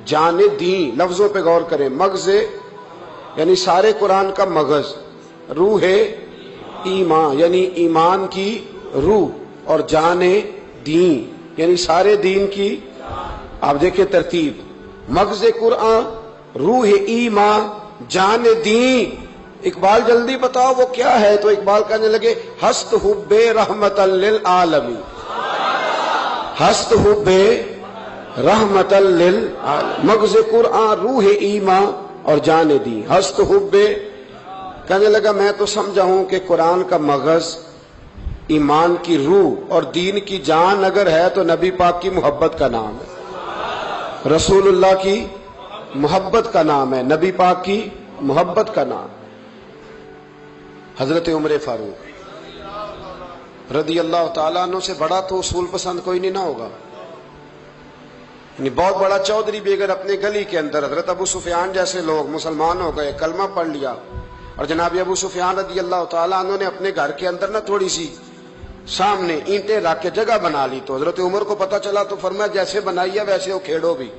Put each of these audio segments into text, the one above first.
جان دین، لفظوں پہ غور کریں، مغز یعنی سارے قرآن کا مغز، روح ایمان یعنی ایمان کی روح، اور جان دین یعنی سارے دین کی، آپ دیکھیں ترتیب، مغز قرآن، روح ایمان، جان دین۔ اقبال جلدی بتاؤ وہ کیا ہے؟ تو اقبال کہنے لگے ہست حب رحمت للعالمین، ہست حب رحمت للعالمین، مغز قرآن، روح ایمان اور جان دین، ہست حب۔ کہنے لگا میں تو سمجھا ہوں کہ قرآن کا مغز ایمان کی روح اور دین کی جان اگر ہے تو نبی پاک کی محبت کا نام ہے، رسول اللہ کی محبت کا نام ہے، نبی پاک کی محبت کا نام۔ حضرت عمر فاروق رضی اللہ تعالیٰ عنہ سے بڑا تو اصول پسند کوئی نہیں نہ ہوگا، یعنی بہت بڑا چودھری بھی اگر اپنے گلی کے اندر، حضرت ابو سفیان جیسے لوگ مسلمان ہو گئے، کلمہ پڑھ لیا، اور جناب ابو سفیان رضی اللہ تعالیٰ عنہ نے اپنے گھر کے اندر نہ تھوڑی سی سامنے اینٹیں رکھ کے جگہ بنا لی، تو حضرت عمر کو پتا چلا تو فرمایا جیسے بنائی ہے ویسے وہ کھیڑو بھی،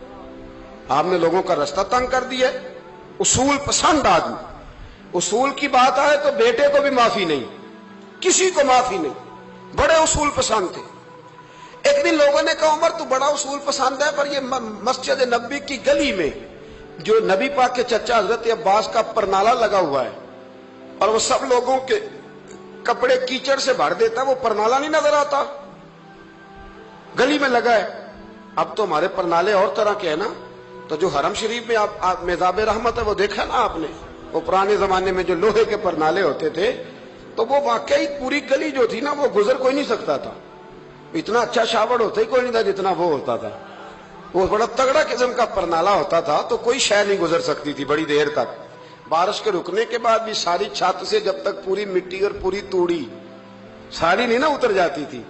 آپ نے لوگوں کا رستہ تنگ کر دیا۔ اصول پسند آدمی، اصول کی بات آئے تو بیٹے کو بھی معافی نہیں، کسی کو معافی نہیں، بڑے اصول پسند تھے۔ ایک دن لوگوں نے کہا عمر تو بڑا اصول پسند ہے، پر یہ مسجد نبی کی گلی میں جو نبی پاک کے چچا حضرت عباس کا پرنالہ لگا ہوا ہے اور وہ سب لوگوں کے کپڑے کیچڑ سے بھر دیتا ہے، وہ پرنالہ نہیں نظر آتا؟ گلی میں لگا ہے۔ اب تو ہمارے پرنالے اور طرح کے ہیں نا، تو جو حرم شریف میں آپ میزاب رحمت ہے وہ دیکھا نا آپ نے، وہ پرانے زمانے میں جو لوہے کے پرنالے ہوتے تھے، تو وہ واقعی پوری گلی جو تھی نا وہ گزر کوئی نہیں سکتا تھا، اتنا اچھا شاوڑ ہوتا ہی کوئی نہیں تھا جتنا وہ ہوتا تھا، وہ بڑا تگڑا قسم کا پرنالہ ہوتا تھا، تو کوئی شے نہیں گزر سکتی تھی بڑی دیر تک۔ بارش کے رکنے کے بعد بھی ساری چھت سے جب تک پوری مٹی اور پوری توڑی ساری نہیں نا اتر جاتی تھی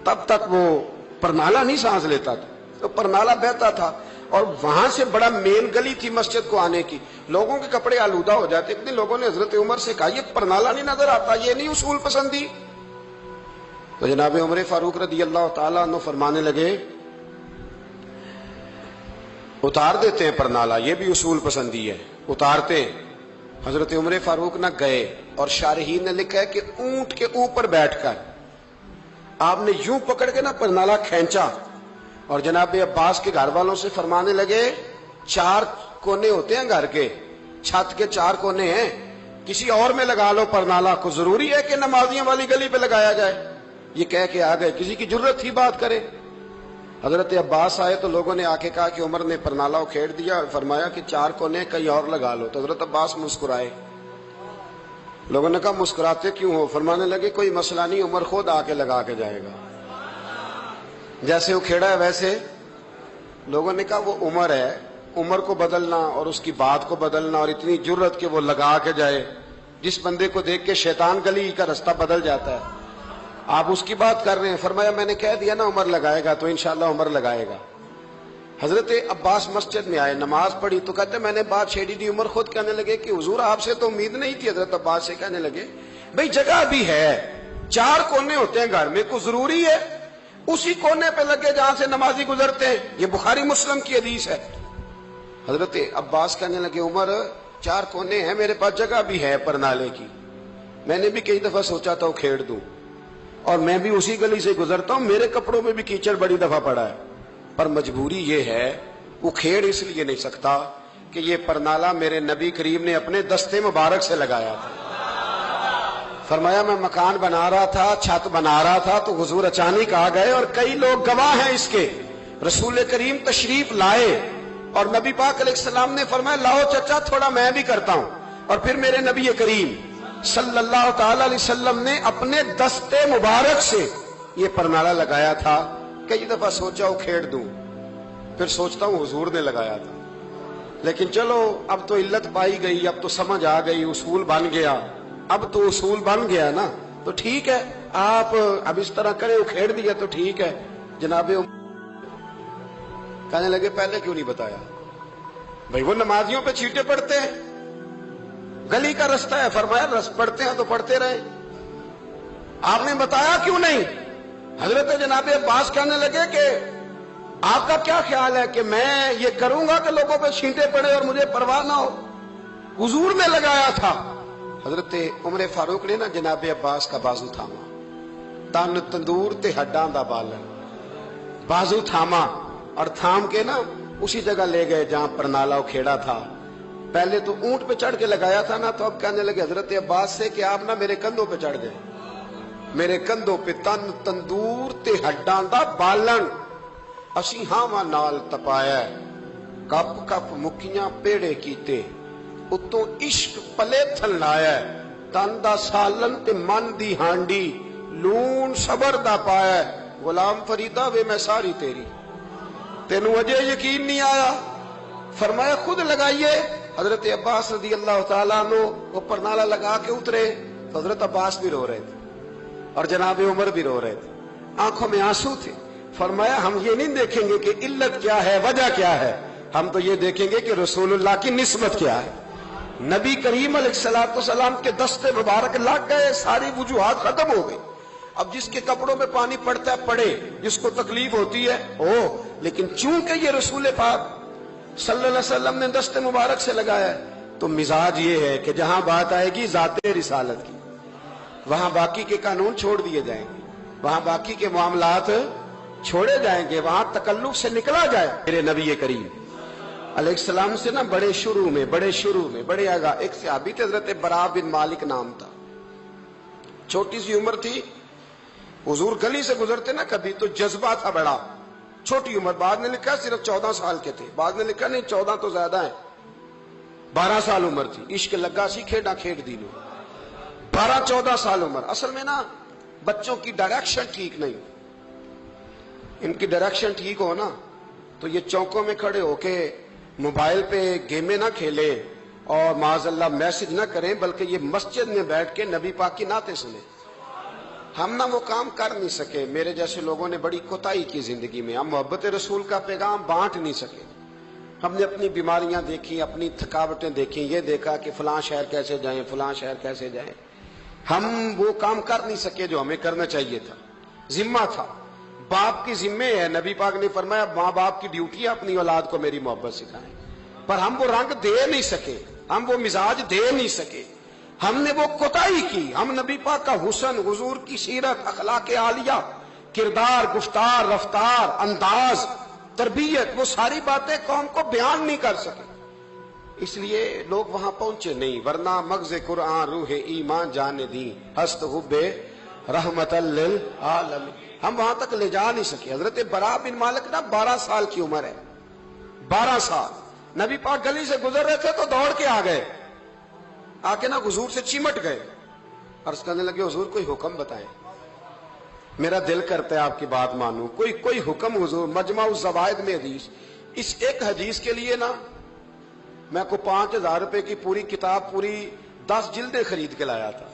تب تک وہ پرنالہ نہیں سانس لیتا تھا، تو پرنالہ بہتا تھا، اور وہاں سے بڑا مین گلی تھی مسجد کو آنے کی، لوگوں کے کپڑے آلودہ ہو جاتے۔ ایک دن لوگوں نے حضرت عمر سے کہا یہ پرنالہ نہیں نظر آتا، یہ نہیں اصول پسندی؟ تو جناب عمر فاروق رضی اللہ تعالیٰ عنہ فرمانے لگے اتار دیتے ہیں پرنالہ، یہ بھی اصول پسندی ہے، اتارتے ہیں۔ حضرت عمر فاروق نہ گئے، اور شارحین نے لکھا ہے کہ اونٹ کے اوپر بیٹھ کر آپ نے یوں پکڑ کے نا پرنالہ کھینچا، اور جناب عباس کے گھر والوں سے فرمانے لگے 4 کونے ہوتے ہیں گھر کے، چھت کے 4 کونے ہیں، کسی اور میں لگا لو پرنالہ، کو ضروری ہے کہ نمازیوں والی گلی پہ لگایا جائے؟ یہ کہہ کے آ گئے، کسی کی ضرورت تھی بات کرے؟ حضرت عباس آئے تو لوگوں نے آ کے کہا کہ عمر نے پرنالہ کھیڑ دیا، اور فرمایا کہ 4 کونے کہیں اور لگا لو، تو حضرت عباس مسکرائے۔ لوگوں نے کہا مسکراتے کیوں ہو؟ فرمانے لگے کوئی مسئلہ نہیں، عمر خود آ کے لگا کے جائے گا، جیسے وہ کھیڑا ہے ویسے۔ لوگوں نے کہا وہ عمر ہے، عمر کو بدلنا اور اس کی بات کو بدلنا اور اتنی جرت کہ وہ لگا کے جائے، جس بندے کو دیکھ کے شیطان گلی کا رستہ بدل جاتا ہے، آپ اس کی بات کر رہے ہیں۔ فرمایا میں نے کہہ دیا نا عمر لگائے گا، تو انشاءاللہ عمر لگائے گا۔ حضرت عباس مسجد میں آئے، نماز پڑھی، تو کہتے میں نے بات چھیڑی دی۔ عمر خود کہنے لگے کہ حضور آپ سے تو امید نہیں تھی۔ حضرت عباس سے کہنے لگے بھئی جگہ بھی ہے، 4 کونے ہوتے ہیں گھر میں، کو ضروری ہے اسی کونے پہ لگے جہاں سے نمازی گزرتے ہیں؟ یہ بخاری مسلم کی حدیث ہے۔ حضرت عباس کہنے لگے عمر 4 کونے ہیں، میرے پاس جگہ بھی ہے پرنالے کی، میں نے بھی کئی دفعہ سوچا تھا وہ کھیڑ دوں، اور میں بھی اسی گلی سے گزرتا ہوں، میرے کپڑوں میں بھی کیچڑ بڑی دفعہ پڑا ہے، پر مجبوری یہ ہے وہ کھیڑ اس لیے نہیں سکتا کہ یہ پرنالہ میرے نبی کریم نے اپنے دستے مبارک سے لگایا تھا۔ فرمایا میں مکان بنا رہا تھا، چھت بنا رہا تھا، تو حضور اچانک آ گئے، اور کئی لوگ گواہ ہیں اس کے، رسول کریم تشریف لائے اور نبی پاک علیہ السلام نے فرمایا لاؤ چچا تھوڑا میں بھی کرتا ہوں، اور پھر میرے نبی کریم صلی اللہ تعالی علیہ وسلم نے اپنے دستے مبارک سے یہ پرنالہ لگایا تھا۔ کئی دفعہ سوچا وہ کھیڑ دوں، پھر سوچتا ہوں حضور نے لگایا تھا، لیکن چلو اب تو علت پائی گئی، اب تو سمجھ آ گئی، اصول بن گیا، اب تو اصول بن گیا نا، تو ٹھیک ہے آپ اب اس طرح کریں، وہ کھیڑ دیا تو ٹھیک ہے۔ جناب کہنے لگے پہلے کیوں نہیں بتایا؟ بھائی وہ نمازیوں پہ چیٹے پڑتے ہیں، گلی کا رستہ ہے، فرمایا رس پڑھتے ہیں تو پڑھتے رہے، آپ نے بتایا کیوں نہیں؟ حضرت جناب عباس کہنے لگے کہ آپ کا کیا خیال ہے کہ میں یہ کروں گا کہ لوگوں پہ چھینٹے پڑے اور مجھے پرواہ نہ ہو؟ حضور نے لگایا تھا۔ حضرت عمر فاروق نے نا جناب عباس کا بازو تھاما، تن تندور تے ہڈاں دا بالن، بازو تھاما اور تھام کے نا اسی جگہ لے گئے جہاں پرنالا و کھیڑا تھا۔ پہلے تو اونٹ پہ چڑھ کے لگایا تھا نا، تو اب کہنے لگے حضرت عباس سے کہ آپ نا میرے کندھوں پہ چڑھ گئے، میرے کندھوں پہ تن تندور تے ہڈاں دا بالن، اسی ہاواں نال تپایا، کپ کپ مکیاں پیڑے کیتے، اتوں عشق پلے تھل لایا، تن دا سالن تے من دی ہانڈی، لون صبر دا پایا، غلام فریدہ وے میں ساری تیری، تینوں اجے یقین نہیں آیا؟ فرمایا خود لگائیے۔ حضرت عباس رضی اللہ تعالیٰ عنہ وہ پرنالا لگا کے اترے تو حضرت عباس بھی رو رہے تھے اور جناب عمر بھی رو رہے تھے، آنکھوں میں آنسو تھے۔ فرمایا ہم یہ نہیں دیکھیں گے کہ علت کیا ہے، وجہ کیا ہے، ہم تو یہ دیکھیں گے کہ رسول اللہ کی نسبت کیا ہے۔ نبی کریم علیہ السلام کے دستے مبارک لگ گئے، ساری وجوہات ختم ہو گئی۔ اب جس کے کپڑوں میں پانی پڑتا ہے پڑے، جس کو تکلیف ہوتی ہے لیکن چونکہ یہ رسول پاک صلی اللہ علیہ وسلم نے دستے مبارک سے لگایا ہے، تو مزاج یہ ہے کہ جہاں بات آئے گی ذات رسالت کی، وہاں باقی کے قانون چھوڑ دیے جائیں گے، وہاں باقی کے معاملات چھوڑے جائیں گے، وہاں تکلف سے نکلا جائے۔ میرے نبی کریم علیہ السلام سے نا بڑے شروع میں بڑے آگا ایک صحابی تھے، حضرت برا بن مالک نام تھا، چھوٹی سی عمر تھی، حضور گلی سے گزرتے نا کبھی تو جذبہ تھا بڑا، چھوٹی عمر، بعد نے لکھا صرف 14 سال کے تھے، بعد نے لکھا نہیں 14 تو زیادہ ہیں، 12 سال عمر تھی، عشق لگا سی کھیڑا کھیڑ دی لو، 12-14 سال عمر۔ اصل میں نا بچوں کی ڈائریکشن ٹھیک نہیں، ان کی ڈائریکشن ٹھیک ہو نا تو یہ چوکوں میں کھڑے ہو کے موبائل پہ گیمیں نہ کھیلیں اور معاذ اللہ میسج نہ کریں، بلکہ یہ مسجد میں بیٹھ کے نبی پاک کی نعتیں سنیں۔ ہم نہ وہ کام کر نہیں سکے، میرے جیسے لوگوں نے بڑی کوتاہی کی زندگی میں، ہم محبت رسول کا پیغام بانٹ نہیں سکے، ہم نے اپنی بیماریاں دیکھی، اپنی تھکاوٹیں دیکھی، یہ دیکھا کہ فلاں شہر کیسے جائیں، فلاں شہر کیسے جائیں، ہم وہ کام کر نہیں سکے جو ہمیں کرنا چاہیے تھا، ذمہ تھا، باپ کی ذمہ ہے۔ نبی پاک نے فرمایا ماں باپ کی ڈیوٹی ہے اپنی اولاد کو میری محبت سکھائیں، پر ہم وہ رنگ دے نہیں سکے، ہم وہ مزاج دے نہیں سکے، ہم نے وہ کوتاہی کی۔ ہم نبی پاک کا حسن، حضور کی سیرت، اخلاق عالیہ، کردار، گفتار، رفتار، انداز، تربیت، وہ ساری باتیں قوم کو بیان نہیں کر سکے، اس لیے لوگ وہاں پہنچے نہیں، ورنہ مغز قرآن روح ایمان جانے دی، ہست حب رحمت للعالمین، ہم وہاں تک لے جا نہیں سکے۔ حضرت برا بن مالک نا 12 سال کی عمر ہے، 12 سال، نبی پاک گلی سے گزر رہے تھے تو دوڑ کے آ گئے، آ کے نا حضور سے چمٹ گئے، عرض کرنے لگے حضور کوئی حکم بتائیں، میرا دل کرتا ہے آپ کی بات مانوں، کوئی حکم حضور۔ مجمع الزوائد میں حدیث، اس ایک حدیث کے لیے نا میں کو 5000 روپے کی پوری کتاب، پوری 10 جلدیں خرید کے لایا تھا،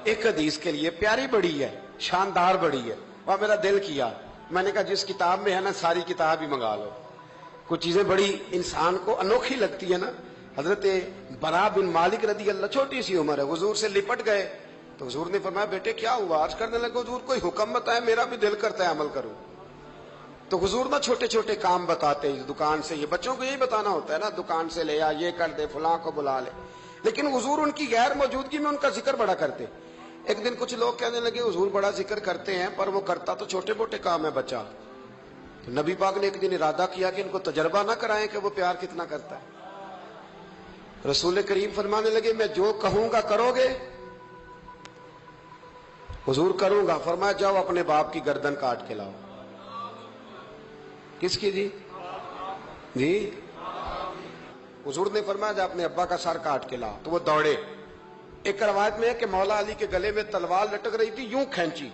ایک حدیث کے لیے، پیاری بڑی ہے، شاندار بڑی ہے، اور میرا دل کیا، میں نے کہا جس کتاب میں ہے نا ساری کتاب ہی منگا لو، کچھ چیزیں بڑی انسان کو انوکھی لگتی ہے نا۔ حضرت برا بن مالک رضی اللہ، چھوٹی سی عمر ہے، حضور سے لپٹ گئے تو حضور نے فرمایا بیٹے کیا ہوا؟ عرض کرنے لگے حضور کوئی حکم بتائے، میرا بھی دل کرتا ہے عمل کروں۔ تو حضور نا چھوٹے چھوٹے کام بتاتے ہیں، دکان سے، یہ بچوں کو یہی بتانا ہوتا ہے نا، دکان سے لے آ، یہ کر دے، فلاں کو بلا لے، لیکن حضور ان کی غیر موجودگی میں ان کا ذکر بڑا کرتے۔ ایک دن کچھ لوگ کہنے لگے حضور بڑا ذکر کرتے ہیں پر وہ کرتا تو چھوٹے موٹے کام ہے بچہ، تو نبی پاک نے ایک دن ارادہ کیا کہ ان کو تجربہ نہ کرائیں کہ وہ پیار کتنا کرتا ہے۔ رسول کریم فرمانے لگے میں جو کہوں گا کرو گے؟ حضور کروں گا۔ فرمایا جاؤ اپنے باپ کی گردن کاٹ کے لاؤ۔ کس کی جی؟ حضور نے فرمایا جا اپنے ابا کا سر کاٹ کے لاؤ، تو وہ دوڑے۔ ایک روایت میں ہے کہ مولا علی کے گلے میں تلوار لٹک رہی تھی، یوں کھینچی،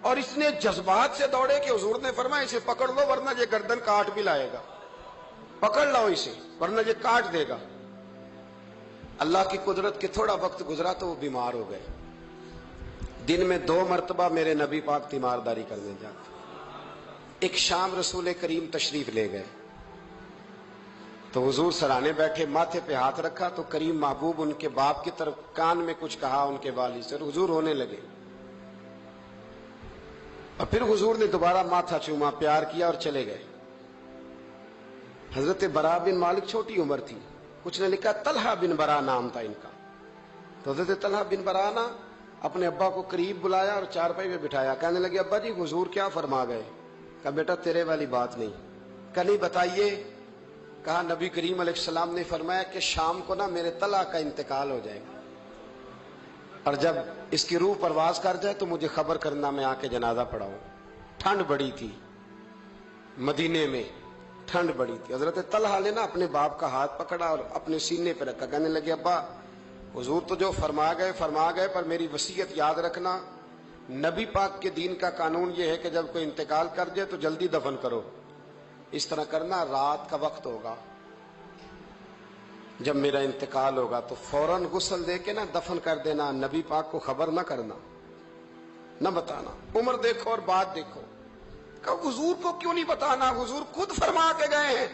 اور اس نے جذبات سے دوڑے کہ حضور نے فرمایا اسے پکڑ لو ورنہ یہ گردن کاٹ بھی لائے گا، پکڑ لو اسے ورنہ یہ کاٹ دے گا۔ اللہ کی قدرت کے تھوڑا وقت گزرا تو وہ بیمار ہو گئے۔ دن میں 2 مرتبہ میرے نبی پاک تیمارداری کرنے جاتے۔ ایک شام رسول کریم تشریف لے گئے تو حضور سرانے بیٹھے، ماتھے پہ ہاتھ رکھا تو کریم محبوب ان کے باپ کی طرف کان میں کچھ کہا ان کے والد سے، حضور رونے لگے، اور پھر حضور نے دوبارہ ماتھا چوما، پیار کیا اور چلے گئے۔ حضرت برا بن مالک چھوٹی عمر تھی، کچھ نے لکھا طلحہ بن برا نام تھا ان کا. تو حضرت طلحہ بن برا نا اپنے ابا کو قریب بلایا اور چارپائی پہ بٹھایا. کہنے لگے ابا جی حضور کیا فرما گئے؟ کہا بیٹا تیرے والی بات نہیں. کہا نہیں بتائیے. کہا نبی کریم علیہ السلام نے فرمایا کہ شام کو نا میرے طلحہ کا انتقال ہو جائے گا، اور جب اس کی روح پرواز کر جائے تو مجھے خبر کرنا، میں آ کے جنازہ پڑھاؤں. ٹھنڈ بڑی تھی مدینے میں، ٹھنڈ بڑی تھی. حضرت طلحہ نے نا اپنے باپ کا ہاتھ پکڑا اور اپنے سینے پہ رکھا. کہنے لگے ابا حضور تو جو فرما گئے پر میری وصیت یاد رکھنا، نبی پاک کے دین کا قانون یہ ہے کہ جب کوئی انتقال کر جائے تو جلدی دفن کرو. اس طرح کرنا، رات کا وقت ہوگا جب میرا انتقال ہوگا تو فوراً غسل دے کے نا دفن کر دینا، نبی پاک کو خبر نہ کرنا، نہ بتانا. عمر دیکھو اور بات دیکھو. کہ حضور کو کیوں نہیں بتانا، حضور خود فرما کے گئے ہیں.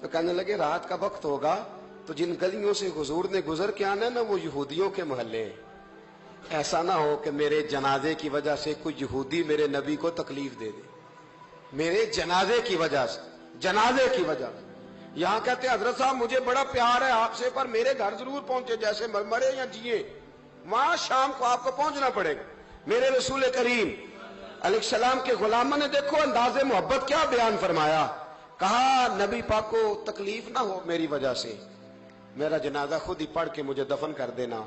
تو کہنے لگے رات کا وقت ہوگا تو جن گلیوں سے حضور نے گزر کے آنا ہے نا وہ یہودیوں کے محلے ہیں. ایسا نہ ہو کہ میرے جنازے کی وجہ سے کوئی یہودی میرے نبی کو تکلیف دے دے، میرے جنازے کی وجہ سے. یہاں کہتے ہیں حضرت صاحب مجھے بڑا پیار ہے آپ سے، پر میرے گھر ضرور پہنچے، جیسے مرے یا جیے وہاں شام کو آپ کو پہنچنا پڑے گا. میرے رسول کریم علیہ السلام کے غلاموں نے دیکھو انداز محبت کیا بیان فرمایا. کہا نبی پاک کو تکلیف نہ ہو میری وجہ سے، میرا جنازہ خود ہی پڑھ کے مجھے دفن کر دینا.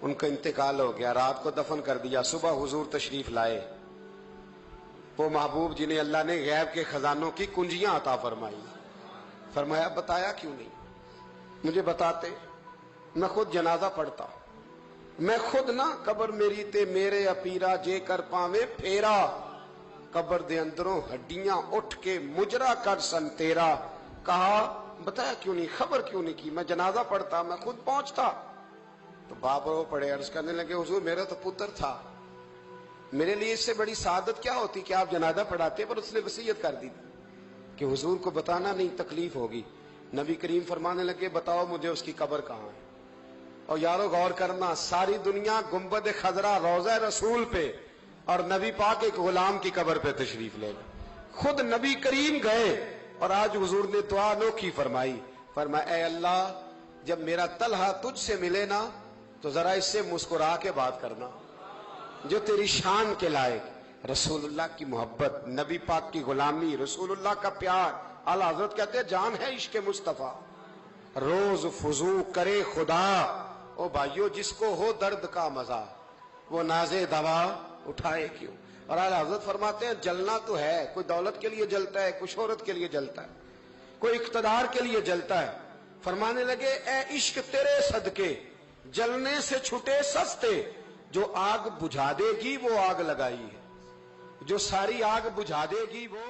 ان کا انتقال ہو گیا، رات کو دفن کر دیا. صبح حضور تشریف لائے، وہ محبوب جنہیں اللہ نے غیب کے خزانوں کی کنجیاں عطا فرمائی. فرمایا بتایا کیوں نہیں؟ مجھے بتاتے، میں خود جنازہ پڑھتا، میں خود نہ قبر میری تے میرے اپیرا جے کر پاویں پھیرا، قبر دے اندروں ہڈیاں اٹھ کے مجرا کر سن تیرا. کہا بتایا کیوں نہیں، خبر کیوں نہیں کی؟ میں جنازہ پڑھتا، میں خود پہنچتا. تو باپ رو پڑے، عرض کرنے لگے حضور میرا تو پتر تھا، میرے لیے اس سے بڑی سعادت کیا ہوتی کہ آپ جنازہ پڑھاتے، پر اس نے وصیت کر دی کہ حضور کو بتانا نہیں، تکلیف ہوگی. نبی کریم فرمانے لگے بتاؤ مجھے اس کی قبر کہاں ہے. اور یارو غور کرنا، ساری دنیا گنبد خضرا روضہ رسول پہ اور نبی پاک ایک غلام کی قبر پہ تشریف لے گئے. خود نبی کریم گئے اور آج حضور نے دعا انوکھی فرمائی. فرمایا اے اللہ جب میرا طلحہ تجھ سے ملے نا تو ذرا اس سے مسکرا کے بات کرنا، جو تیری شان کے لائق. رسول اللہ کی محبت، نبی پاک کی غلامی، رسول اللہ کا پیار. اعلی حضرت کہتے ہیں جان ہے عشق مصطفیٰ، روز فضو کرے خدا. او بھائیو جس کو ہو درد کا مزہ وہ نازے دوا اٹھائے کیوں. اور اعلی حضرت فرماتے ہیں جلنا تو ہے، کوئی دولت کے لیے جلتا ہے، کوئی شہرت کے لیے جلتا ہے، کوئی اقتدار کے لیے جلتا ہے. فرمانے لگے اے عشق تیرے صدقے جلنے سے چھٹے سستے، جو آگ بجھا دے گی وہ آگ لگائی ہے، جو ساری آگ بجھا دے گی وہ